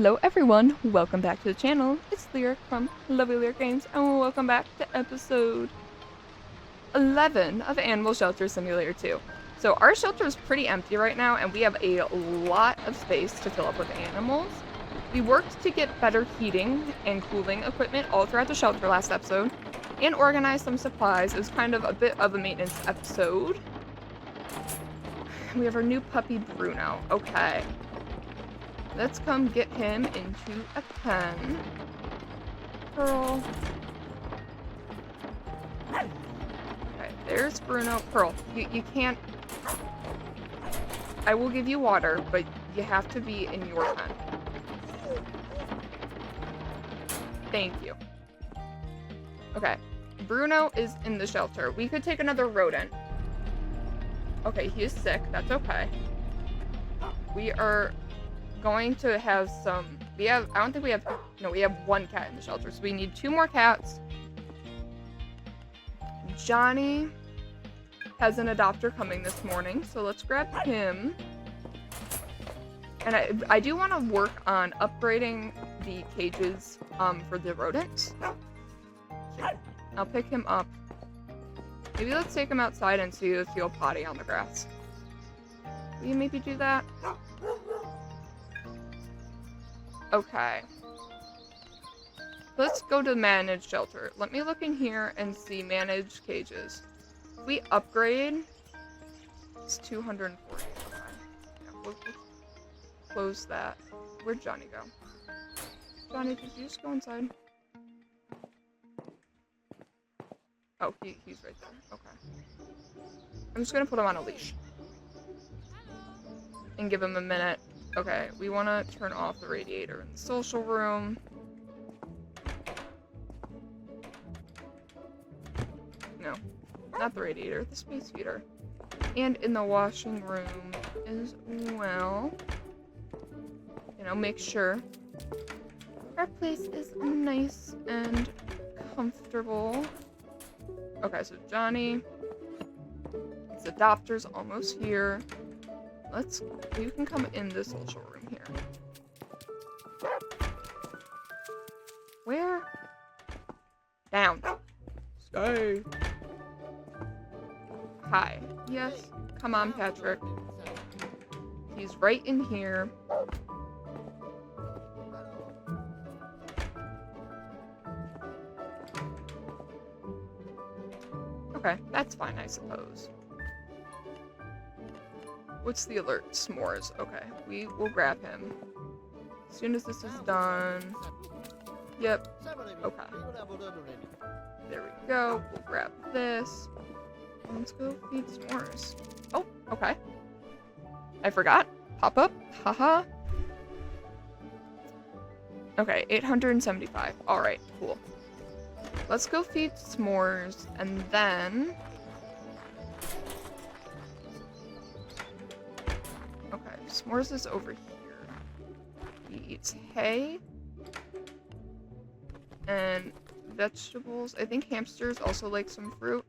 Hello everyone, welcome back to the channel. It's Lyric from Lovely Lyric Games, and welcome back to episode 11 of Animal Shelter Simulator 2. So our shelter is pretty empty right now, and we have a lot of space to fill up with animals. We worked to get better heating and cooling equipment all throughout the shelter last episode, and organized some supplies. It was kind of a bit of a maintenance episode. We have our new puppy Bruno. Okay. Let's come get him into a pen. Pearl. Okay, there's Bruno. Pearl, you can't... I will give you water, but you have to be in your pen. Thank you. Okay, Bruno is in the shelter. We could take another rodent. Okay, he is sick. That's okay. We are going to have some... I don't think we have... No, we have one cat in the shelter, so we need 2 more cats. Johnny has an adopter coming this morning, so let's grab him. And I do want to work on upgrading the cages for the rodents. I'll pick him up. Maybe let's take him outside and see if he'll potty on the grass. Will you maybe do that? Okay. Let's go to manage shelter. Let me look in here and see managed cages. If we upgrade, it's 240. Okay. Yeah, we'll close that. Where'd Johnny go? Johnny, did you just go inside? Oh, he's right there. Okay. I'm just gonna put him on a leash. And give him a minute. Okay, we want to turn off the radiator in the social room. No, not the radiator, the space heater. And in the washing room as well. You know, make sure our place is nice and comfortable. Okay, so Johnny, his adopter's almost here. You can come in the social room here. Where? Down. Stay. Hi. Yes. Come on, Patrick. He's right in here. Okay, that's fine, I suppose. What's the alert? S'mores. Okay, we will grab him. As soon as this is done. Yep. Okay. There we go. We'll grab this. Let's go feed s'mores. Oh, okay. I forgot. Pop up. Haha. Okay, 875. Alright, cool. Let's go feed s'mores, and then... Okay, s'mores is over here. He eats hay. And vegetables. I think hamsters also like some fruit.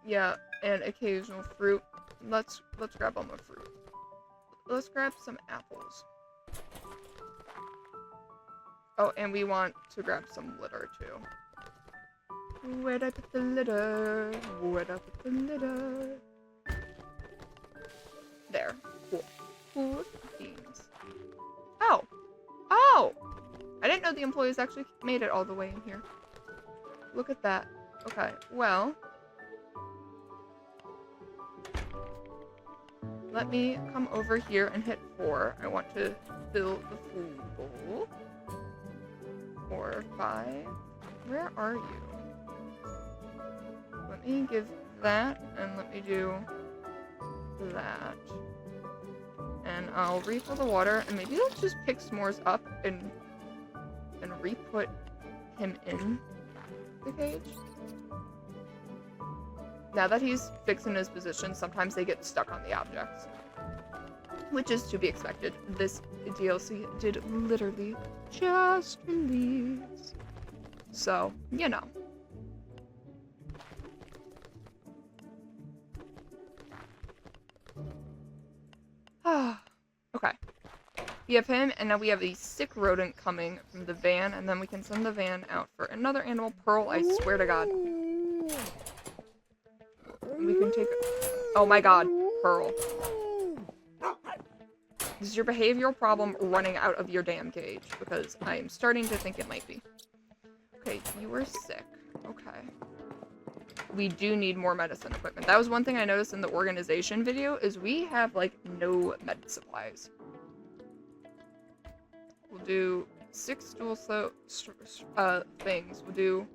Yeah, and occasional fruit. Let's grab all the fruit. Let's grab some apples. Oh, and we want to grab some litter too. Where'd I put the litter? Where'd I put the litter? There. Cool. Cool beans. Oh! Oh! I didn't know the employees actually made it all the way in here. Look at that. Okay, well... Let me come over here and hit 4. I want to fill the food bowl. 4, 5. Where are you? Let me give that, and let me do that. And I'll refill the water, and maybe let's just pick s'mores up and re-put him in the cage. Now that he's fixed in his position, sometimes they get stuck on the objects. Which is to be expected. This DLC did literally just release. So, you know. We have him, and now we have a sick rodent coming from the van, and then we can send the van out for another animal. Pearl, I swear to God. We can take... Oh my God, Pearl. Is your behavioral problem running out of your damn cage? Because I am starting to think it might be. Okay, you were sick. Okay. We do need more medicine equipment. That was one thing I noticed in the organization video, is we have, like, no med supplies. We'll do 6 dual things. We'll do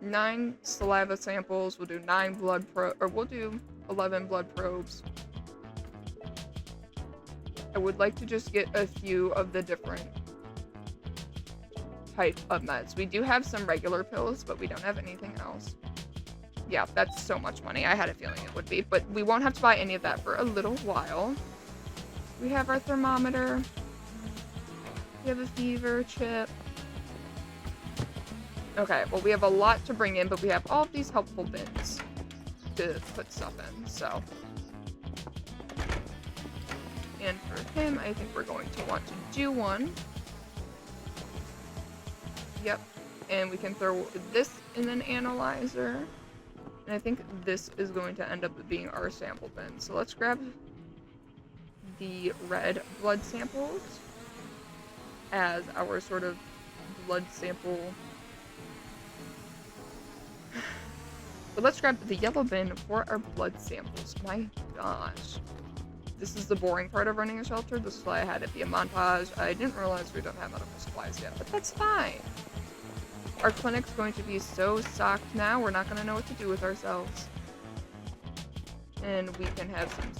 9 saliva samples. We'll do 9 blood we'll do 11 blood probes. I would like to just get a few of the different type of meds. We do have some regular pills, but we don't have anything else. Yeah, that's so much money. I had a feeling it would be, but we won't have to buy any of that for a little while. We have our thermometer. We have a fever chip. Okay, well, we have a lot to bring in, but we have all of these helpful bins to put stuff in, so. And for him, I think we're going to want to do one. Yep. And we can throw this in an analyzer. And I think this is going to end up being our sample bin. So let's grab the red blood samples as our sort of blood sample. But let's grab the yellow bin for our blood samples. My gosh. This is the boring part of running a shelter. This is why I had it be a montage. I didn't realize we don't have medical supplies yet, but that's fine. Our clinic's going to be so stocked now, we're not going to know what to do with ourselves. And we can have some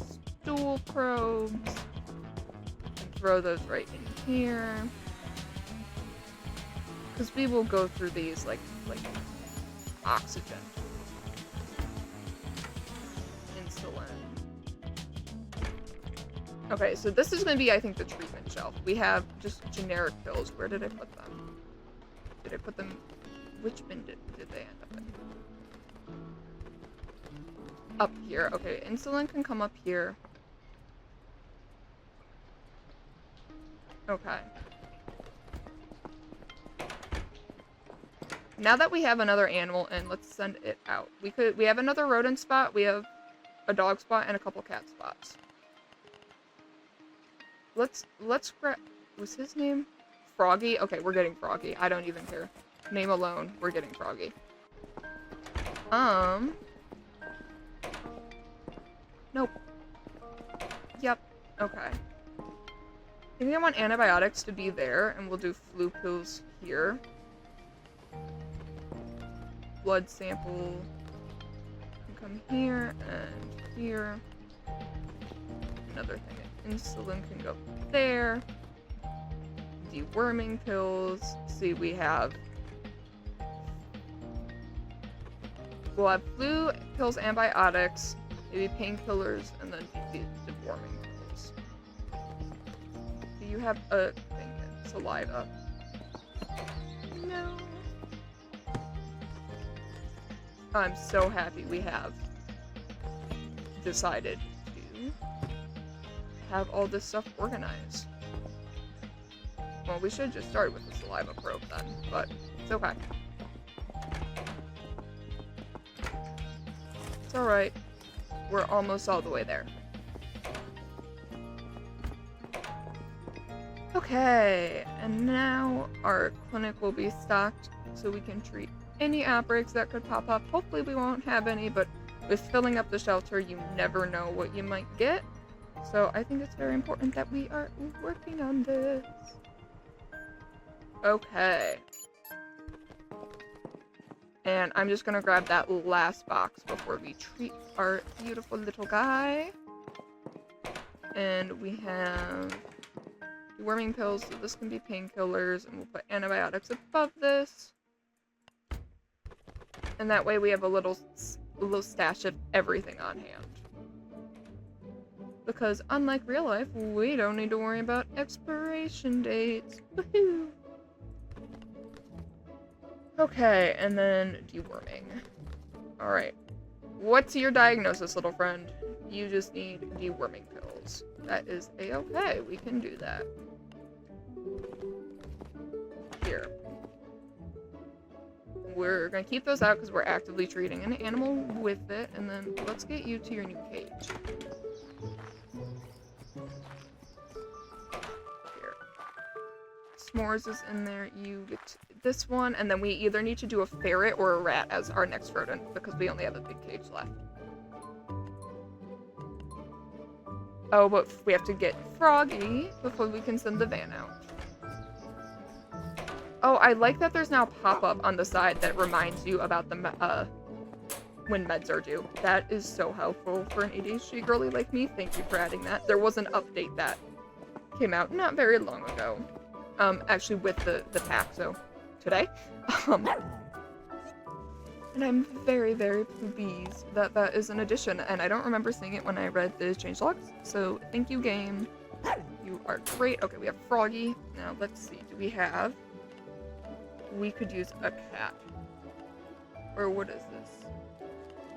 stool probes. And throw those right in here. Because we will go through these like oxygen. Insulin. Okay, so this is going to be, I think, the treatment shelf. We have just generic pills. Where did I put them? Did I put them... Which bin did they end up in? Up here. Okay, insulin can come up here. Okay. Now that we have another animal in, let's send it out. We have another rodent spot, we have a dog spot, and a couple cat spots. Let's grab... Was his name? Froggy? Okay, we're getting Froggy. I don't even care. Name alone, we're getting Froggy. Nope. Yep. Okay. I think I want antibiotics to be there, and we'll do flu pills here. Blood sample can come here and here. Another thing. Insulin can go there. Deworming pills. See, we'll have flu pills, antibiotics, maybe painkillers, and then deworming pills. Do you have a thing in saliva? No. I'm so happy we have decided to have all this stuff organized. Well, we should just start with the saliva probe then, but it's okay. It's alright. We're almost all the way there. Okay, and now our clinic will be stocked so we can treat any outbreaks that could pop up. Hopefully we won't have any, but with filling up the shelter, you never know what you might get. So I think it's very important that we are working on this. Okay. And I'm just gonna grab that last box before we treat our beautiful little guy. And we have deworming pills, so this can be painkillers, and we'll put antibiotics above this. And that way we have a little stash of everything on hand. Because unlike real life, we don't need to worry about expiration dates. Woohoo! Okay, and then deworming. Alright. What's your diagnosis, little friend? You just need deworming pills. That is a-okay. We can do that. Here. We're gonna keep those out because we're actively treating an animal with it, and then let's get you to your new cage. Here. S'mores is in there. You get this one, and then we either need to do a ferret or a rat as our next rodent because we only have a big cage left. Oh, but we have to get Froggy before we can send the van out. Oh, I like that there's now a pop-up on the side that reminds you about the when meds are due. That is so helpful for an ADHD girly like me. Thank you for adding that. There was an update that came out not very long ago. Actually with the pack, so today. And I'm very, very pleased that that is an addition, and I don't remember seeing it when I read the changelogs, so thank you, game. You are great. Okay, we have Froggy. Now, let's see. Do we have... We could use a cat. Or what is this?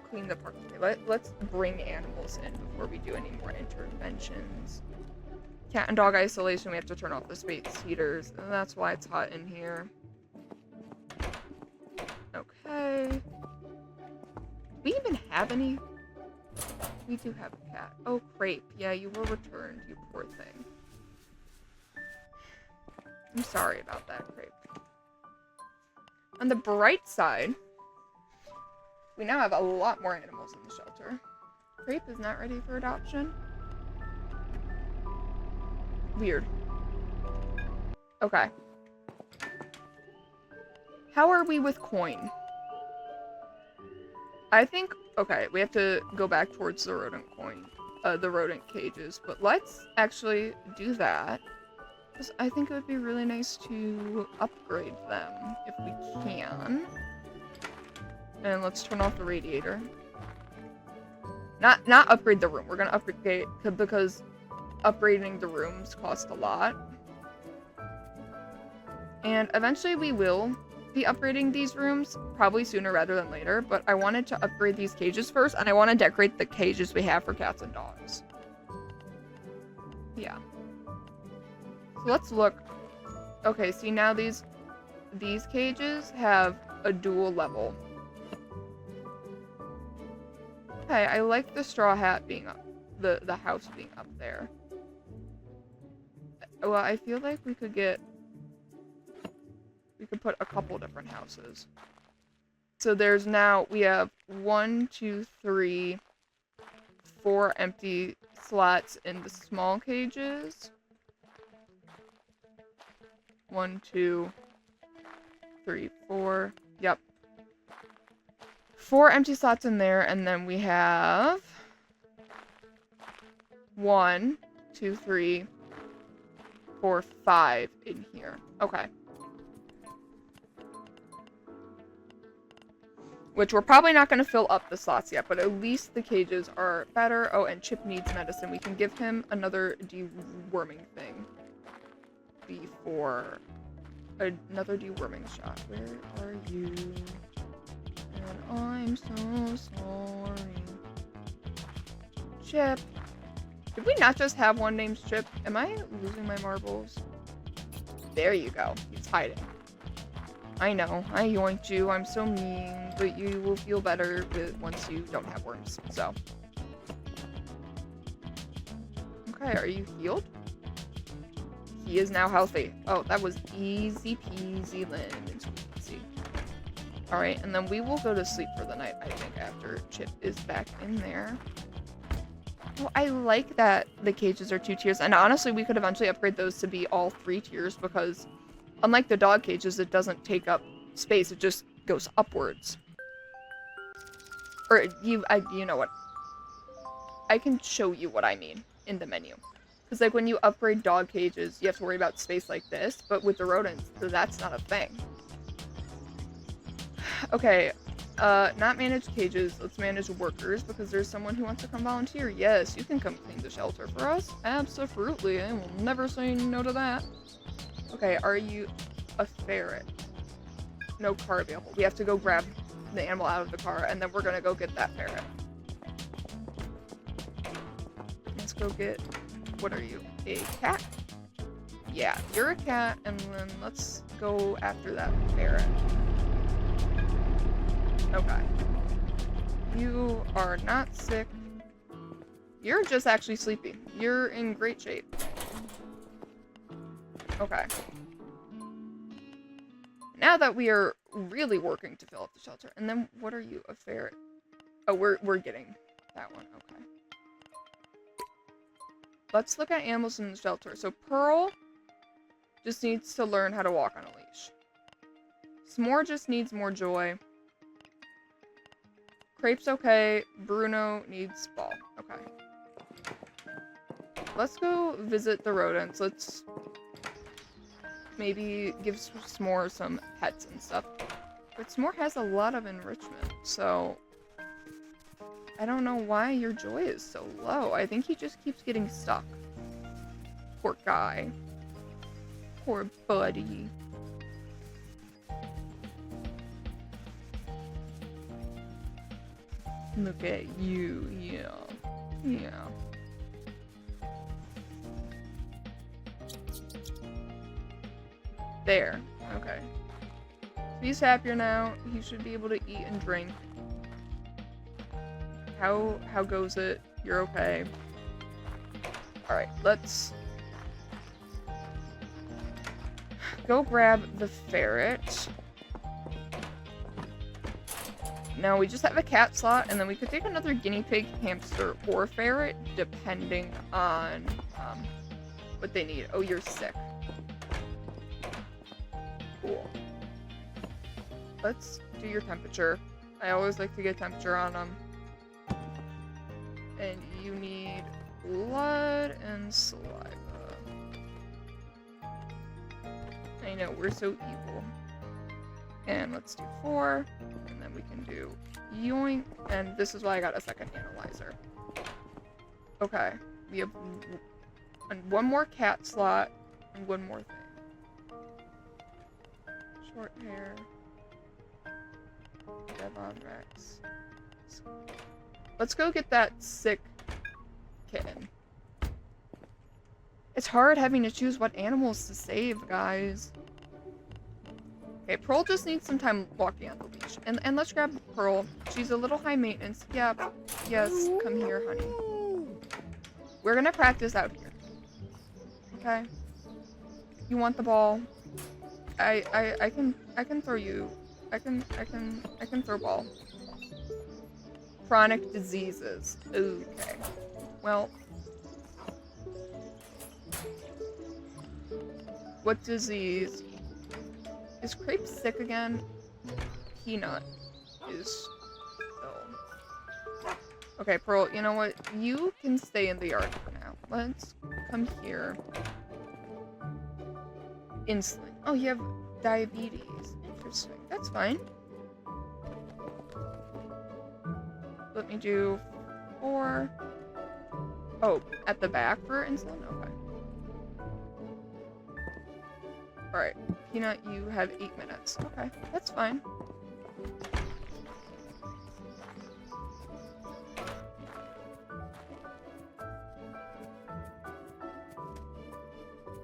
Clean the park. Okay, let's bring animals in before we do any more interventions. Cat and dog isolation, we have to turn off the space heaters, and that's why it's hot in here. Okay. Do we even have any? We do have a cat. Oh, Crepe. Yeah, you were returned, you poor thing. I'm sorry about that, Crepe. On the bright side, we now have a lot more animals in the shelter. Crepe is not ready for adoption. Weird. Okay. How are we with coin? I think, okay, we have to go back towards the rodent coin, the rodent cages, but let's actually do that. Because I think it would be really nice to upgrade them if we can. And let's turn off the radiator. Not upgrade the room. We're gonna upgrade because upgrading the rooms cost a lot. And eventually we will be upgrading these rooms, probably sooner rather than later, but I wanted to upgrade these cages first, and I want to decorate the cages we have for cats and dogs. Yeah. So let's look. Okay, see now these cages have a dual level. Okay, I like the straw hat being up, the house being up there. Well, I feel like we could put a couple different houses. So there's now, we have 1, 2, 3, 4 empty slots in the small cages. 1, 2, 3, 4. Yep. 4 empty slots in there, and then we have 1, 2, 3, 4, 5 in here. Okay. Which we're probably not going to fill up the slots yet, but at least the cages are better. Oh, and Chip needs medicine. We can give him another deworming thing before another deworming shot. Where are you? And I'm so sorry. Chip. Did we not just have one named Chip? Am I losing my marbles? There you go. He's hiding. I know, I yoinked you, I'm so mean, but you will feel better once you don't have worms, so. Okay, are you healed? He is now healthy. Oh, that was easy peasy lemon squeezy. Alright, and then we will go to sleep for the night, I think, after Chip is back in there. Oh, I like that the cages are 2 tiers, and honestly, we could eventually upgrade those to be all 3 tiers, because unlike the dog cages, it doesn't take up space, it just goes upwards. Or, you know what? I can show you what I mean in the menu. Because, like, when you upgrade dog cages, you have to worry about space like this, but with the rodents, that's not a thing. Okay, not manage cages, let's manage workers, because there's someone who wants to come volunteer. Yes, you can come clean the shelter for us. Absolutely, I will never say no to that. Okay, are you a ferret? No car available. We have to go grab the animal out of the car, and then we're gonna go get that ferret. go get, what are you, a cat? Yeah, you're a cat, and then let's go after that ferret. Okay. You are not sick. You're just actually sleepy. You're in great shape. Okay. Now that we are really working to fill up the shelter, and then what are you, a ferret? Oh, we're getting that one. Okay. Let's look at animals in the shelter. So Pearl just needs to learn how to walk on a leash. S'more just needs more joy. Crepe's okay. Bruno needs ball. Okay. Let's go visit the rodents. Let's maybe give S'more some pets and stuff. But S'more has a lot of enrichment, so I don't know why your joy is so low. I think he just keeps getting stuck. Poor guy. Poor buddy. Look at you, yeah. Yeah. There. Okay. So he's happier now. He should be able to eat and drink. How goes it? You're okay. Alright, let's go grab the ferret. Now we just have a cat slot, and then we could take another guinea pig, hamster, or ferret, depending on what they need. Oh, you're sick. Cool. Let's do your temperature. I always like to get temperature on them. And you need blood and saliva. I know, we're so evil. And let's do 4. And then we can do yoink. And this is why I got a second analyzer. Okay. We have one more cat slot and one more thing. Short hair. Devon Rex. Let's go get that sick kitten. It's hard having to choose what animals to save, guys. Okay, Pearl just needs some time walking on the leash. And let's grab Pearl. She's a little high maintenance. Yeah, yes, come here, honey. We're gonna practice out here. Okay? You want the ball? I can throw you. I can throw ball. Chronic diseases. Okay. Well. What disease? Is Crepe sick again? Peanut is ill. Okay, Pearl, you know what? You can stay in the yard for now. Let's come here. Insulin. Oh, you have diabetes. Interesting. That's fine. Let me do 4. Oh, at the back for insulin? Okay. Alright. Peanut, you have 8 minutes. Okay, that's fine.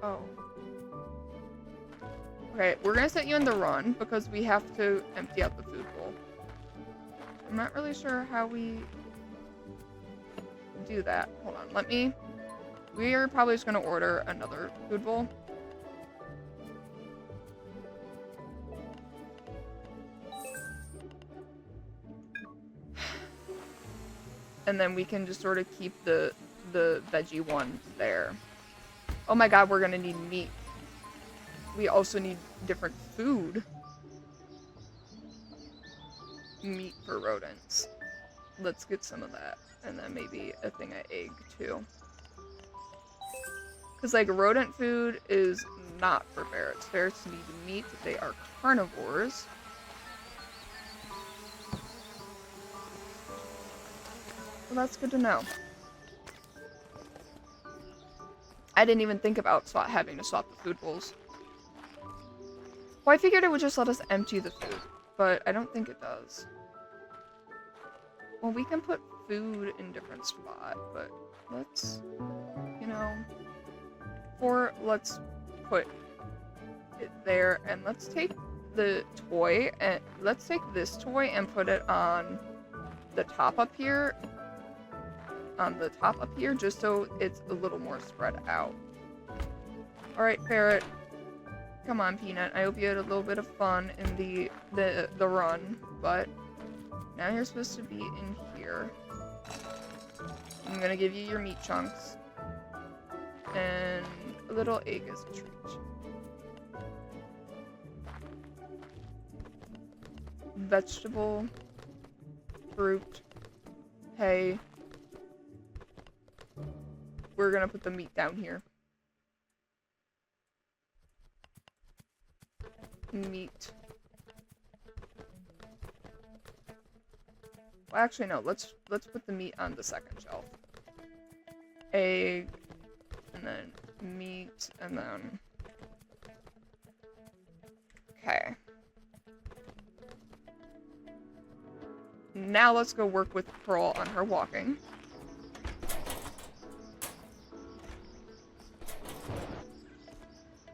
Oh. Okay, we're gonna set you in the run because we have to empty out the food bowl. I'm not really sure how we do that. Hold on, we are probably just gonna order another food bowl. And then we can just sort of keep the veggie one there. Oh my god, we're gonna need meat. We also need different food. Meat for rodents. Let's get some of that. And then maybe a thing of egg, too. Because, like, rodent food is not for ferrets. Ferrets need meat. They are carnivores. Well, that's good to know. I didn't even think about having to swap the food bowls. Well, I figured it would just let us empty the food, but I don't think it does. Well, we can put food in different spot, but let's, you know, let's put it there, and let's take the toy, and let's take this toy and put it on the top up here, just so it's a little more spread out. Alright, Parrot. Come on, Peanut. I hope you had a little bit of fun in the run, but now you're supposed to be in here. I'm gonna give you your meat chunks. And a little egg as a treat. Vegetable, fruit, hay. We're gonna put the meat down here. Meat. Well, actually, no. Let's put the meat on the second shelf. Egg, and then meat, and then. Okay. Now let's go work with Pearl on her walking.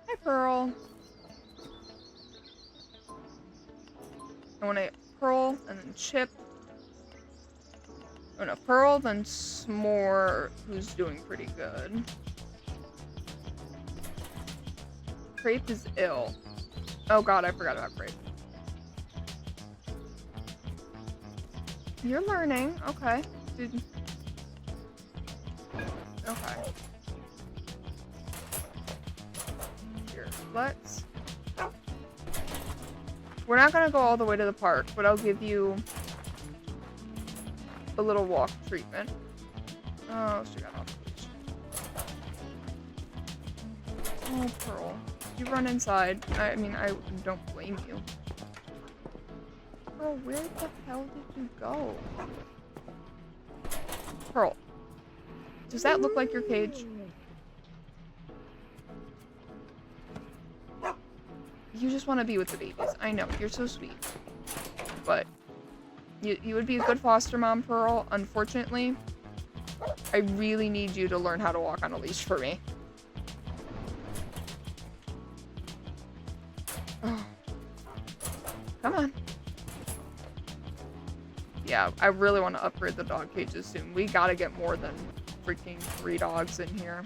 Hi, Pearl. I want to Pearl, and then Chip. Oh no, Pearl, then S'more, who's doing pretty good. Crepe is ill. Oh god, I forgot about Crepe. You're learning, okay. Dude. Okay. Here, let's... We're not gonna go all the way to the park, but I'll give you a little walk treatment. Oh, she got off the leash. Oh, Pearl. You run inside. I mean, I don't blame you. Pearl, where the hell did you go? Pearl. Does that look like your cage? You just want to be with the babies. I know, you're so sweet. But you would be a good foster mom, Pearl. Unfortunately, I really need you to learn how to walk on a leash for me. Oh. Come on. Yeah, I really want to upgrade the dog cages soon. We gotta get more than freaking 3 dogs in here.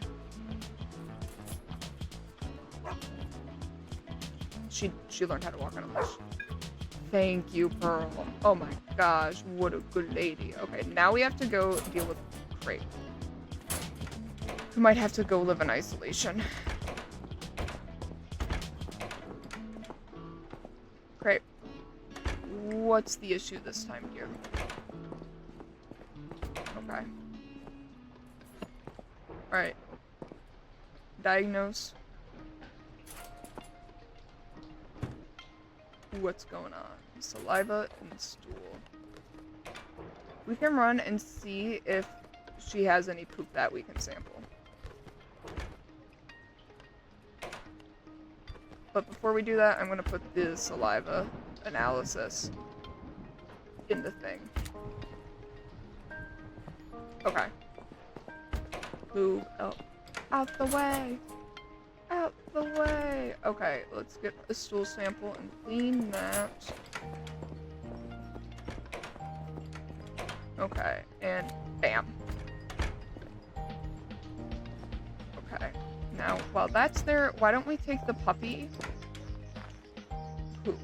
She learned how to walk on a leash. Thank you, Pearl. Oh my gosh, what a good lady. Okay, now we have to go deal with Crepe. We might have to go live in isolation. Crepe. What's the issue this time, dear? Okay. Alright. Diagnose. What's going on? Saliva and stool. We can run and see if she has any poop that we can sample. But before we do that, I'm gonna put the saliva analysis in the thing. Okay. Move out the way. Out the way. Okay, let's get a stool sample and clean that. Okay, and bam. Okay, now while that's there, why don't we take the puppy? Who?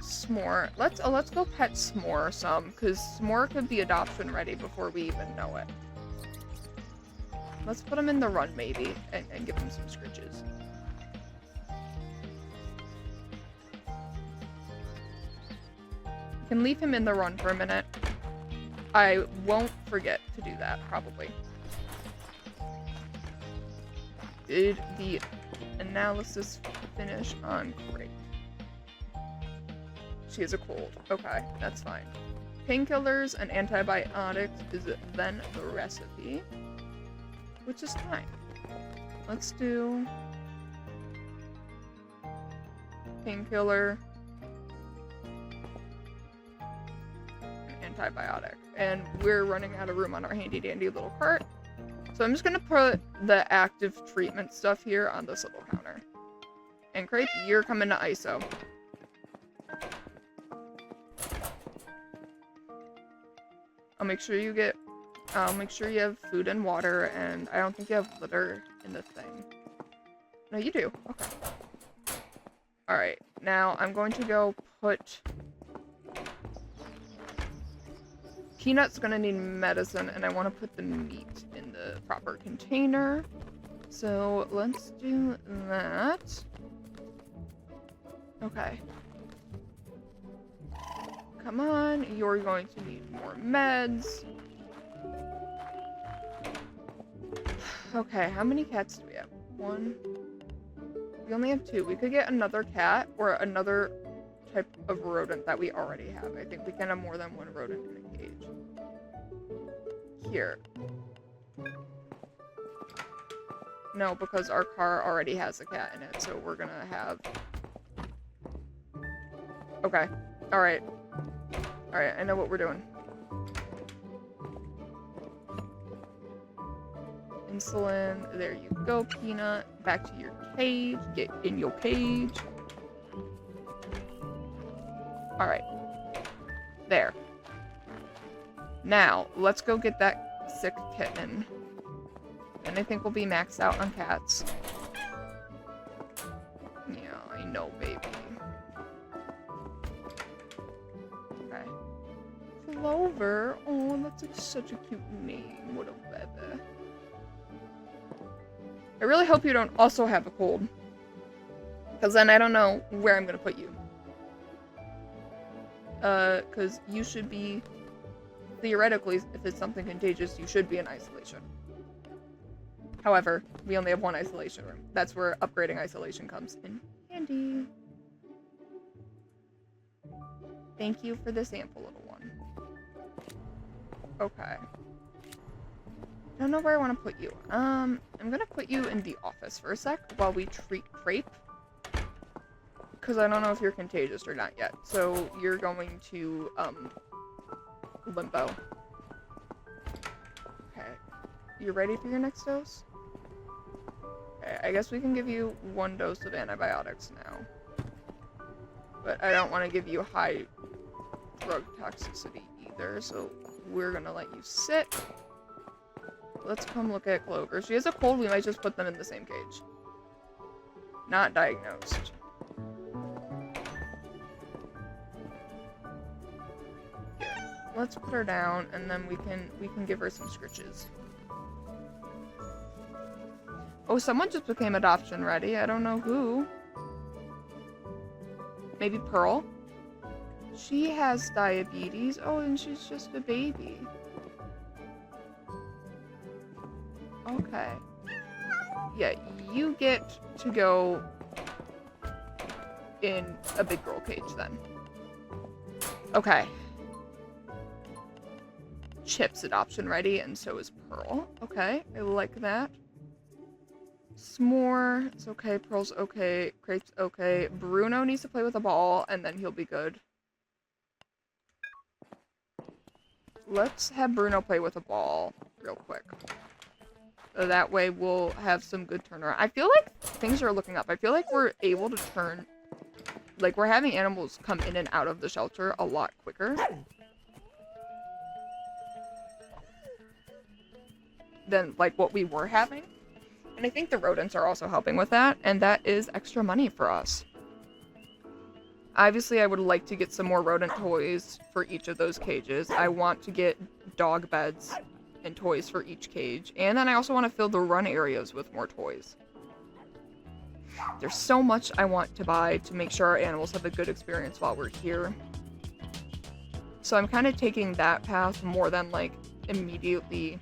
S'more. Let's go pet S'more some, because S'more could be adoption ready before we even know it. Let's put him in the run, maybe, and give him some scritches. You can leave him in the run for a minute. I won't forget to do that, probably. Did the analysis finish on Crepe? She has a cold. Okay, that's fine. Painkillers and antibiotics is then the recipe. Which is fine. Let's do painkiller. antibiotic. And we're running out of room on our handy dandy little cart. So I'm just gonna put the active treatment stuff here on this little counter. And Crepe, you're coming to ISO. I'll make sure you have food and water, and I don't think you have litter in the thing. No, you do. Okay. Alright, now I'm going to go put... Peanut's gonna need medicine, and I want to put the meat in the proper container. So, let's do that. Okay. Come on, you're going to need more meds. Okay, how many cats do we have? 1. We only have 2. We could get another cat or another type of rodent that we already have. I think we can have more than 1 rodent in a cage. Here. No, because our car already has a cat in it, so we're gonna have... Okay. Alright. Alright, I know what we're doing. Insulin. There you go, Peanut. Back to your cage. Get in your cage. Alright. There. Now, let's go get that sick kitten. And I think we'll be maxed out on cats. Yeah, I know, baby. Okay. Clover. Oh, that's like such a cute name. What a baby. I really hope you don't also have a cold. Because then I don't know where I'm going to put you. Because you should be... Theoretically, if it's something contagious, you should be in isolation. However, we only have 1 isolation room. That's where upgrading isolation comes in handy. Thank you for the sample, little one. Okay. I don't know where I want to put you. I'm gonna put you in the office for a sec while we treat Crepe. Because I don't know if you're contagious or not yet. So you're going to, limbo. Okay. You ready for your next dose? Okay, I guess we can give you 1 dose of antibiotics now. But I don't want to give you high drug toxicity either, so we're gonna let you sit. Let's come look at Clover. She has a cold, we might just put them in the same cage. Not diagnosed. Let's put her down, and then we can give her some scritches. Oh, someone just became adoption ready. I don't know who. Maybe Pearl? She has diabetes. Oh, and she's just a baby. Okay. Yeah, you get to go in a big girl cage then. Okay. Chip's adoption ready, and so is Pearl. Okay, I like that. S'more, it's okay. Pearl's okay. Crepe's okay. Bruno needs to play with a ball, and then he'll be good. Let's have Bruno play with a ball real quick. So that way we'll have some good turnaround. I feel like things are looking up. I feel like we're able to turn... Like, we're having animals come in and out of the shelter a lot quicker than, like, what we were having. And I think the rodents are also helping with that, and that is extra money for us. Obviously, I would like to get some more rodent toys for each of those cages. I want to get dog beds and toys for each cage. And then I also want to fill the run areas with more toys. There's so much I want to buy to make sure our animals have a good experience while we're here. So I'm kind of taking that path more than, like, immediately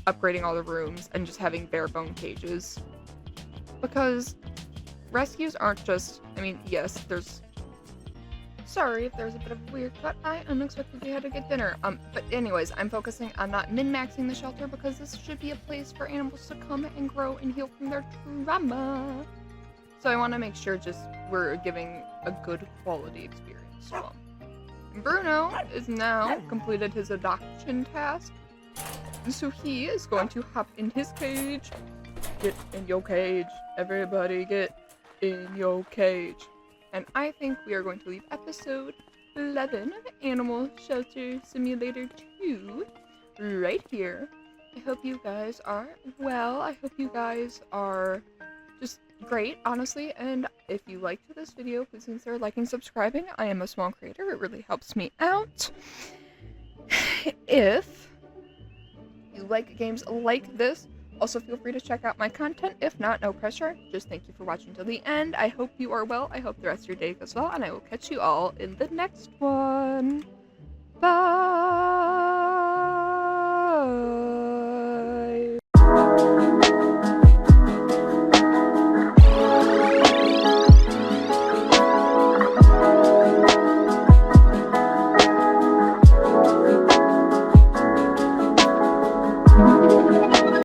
upgrading all the rooms and just having bare bone cages. Because rescues aren't just... I mean, yes, there's... Sorry if there's a bit of a weird cut. I unexpectedly had to get dinner. But anyways, I'm focusing on not min-maxing the shelter because this should be a place for animals to come and grow and heal from their trauma. So I want to make sure just we're giving a good quality experience to them. I Bruno is now completed his adoption task. So he is going to hop in his cage. Get in your cage. Everybody get in your cage. And I think we are going to leave episode 11 of Animal Shelter Simulator 2 right here. I hope you guys are well. I hope you guys are just great, honestly. And if you liked this video, please consider liking and subscribing. I am a small creator. It really helps me out. If you like games like this, also feel free to check out my content. If not, no pressure. Just thank you for watching till the end. I hope you are well. I hope the rest of your day goes well. And I will catch you all in the next one. Bye!